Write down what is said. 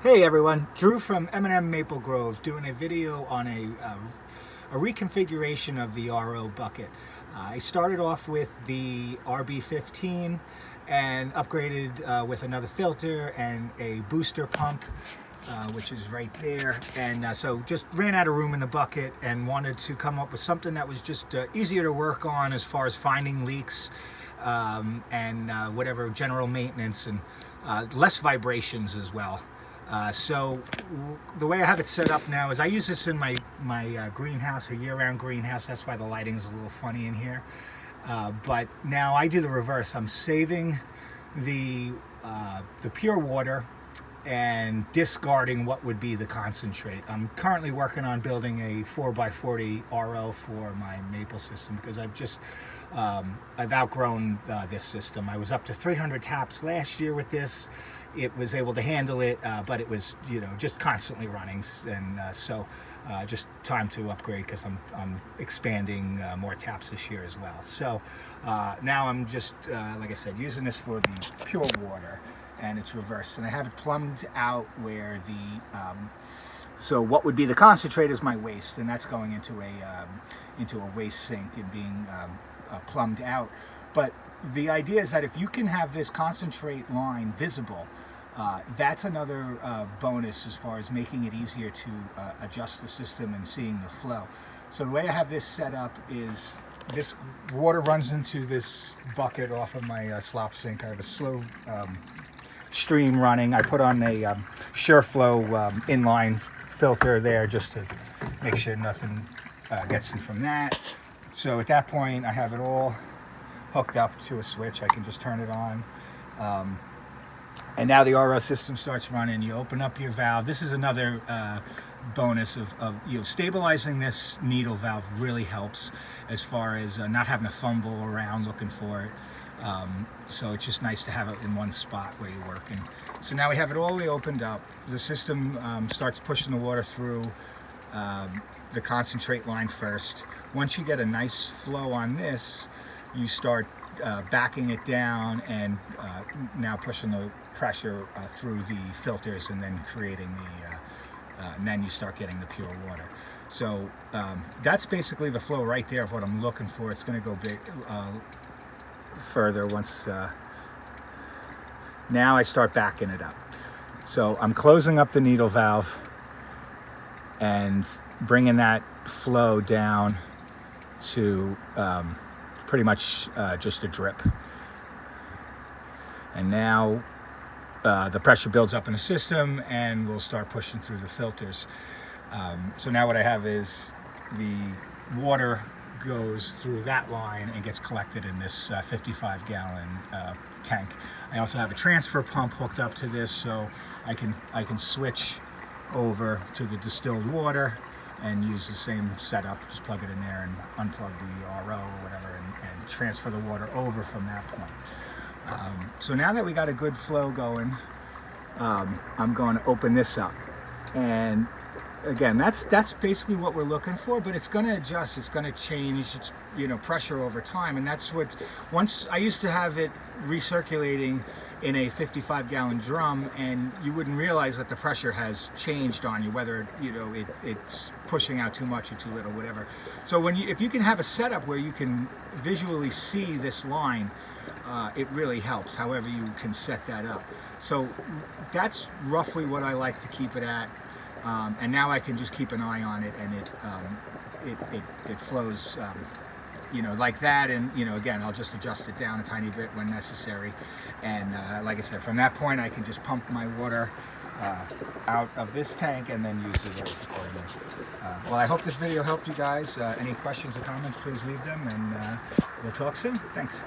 Hey everyone, Drew from M&M Maple Grove doing a video on a reconfiguration of the RO bucket. I started off with the RB15 and upgraded with another filter and a booster pump, which is right there. And so just ran out of room in the bucket and wanted to come up with something that was just easier to work on as far as finding leaks and whatever general maintenance and less vibrations as well. So the way I have it set up now is I use this in my greenhouse, a year-round greenhouse. That's why the lighting's a little funny in here. But now I do the reverse. I'm saving the pure water and discarding what would be the concentrate. I'm currently working on building a 4x40 RO for my maple system because I've outgrown this system. I was up to 300 taps last year with this. It was able to handle it, but it was, just constantly running, and so just time to upgrade because I'm expanding more taps this year as well. So now I'm just, like I said, using this for the pure water, and it's reversed, and I have it plumbed out where so what would be the concentrate is my waste, and that's going into a waste sink and being plumbed out. But the idea is that if you can have this concentrate line visible, that's another bonus as far as making it easier to adjust the system and seeing the flow. So the way I have this set up is this water runs into this bucket off of my slop sink. I have a slow stream running. I put on a SureFlow inline filter there just to make sure nothing gets in from that. So at that point I have it all hooked up to a switch. I can just turn it on. And now the RO system starts running. You open up your valve. This is another bonus of stabilizing this needle valve really helps as far as not having to fumble around looking for it. So it's just nice to have it in one spot where you're working. So now we have it all the way opened up. The system starts pushing the water through the concentrate line first. Once you get a nice flow on this, you start backing it down and now pushing the pressure through the filters and then creating and then you start getting the pure water. So that's basically the flow right there of what I'm looking for. It's going to go big further once now I start backing it up. So I'm closing up the needle valve and bringing that flow down to pretty much just a drip. And now the pressure builds up in the system and we'll start pushing through the filters. So now what I have is the water goes through that line and gets collected in this 55-gallon tank. I also have a transfer pump hooked up to this, so I can switch over to the distilled water and use the same setup. Just plug it in there and unplug the RO or whatever and transfer the water over from that point. So now that we got a good flow going, I'm going to open this up. And again, that's basically what we're looking for, but it's going to adjust, it's going to change its pressure over time. And that's what, once I used to have it recirculating in a 55-gallon drum, and you wouldn't realize that the pressure has changed on you, whether it's pushing out too much or too little, whatever. So if you can have a setup where you can visually see this line, it really helps, however you can set that up. So that's roughly what I like to keep it at. And now I can just keep an eye on it, and it flows like that. And again, I'll just adjust it down a tiny bit when necessary. And like I said, from that point I can just pump my water out of this tank and then use it as accordingly. Well, I hope this video helped you guys. Any questions or comments, please leave them, and we'll talk soon. Thanks.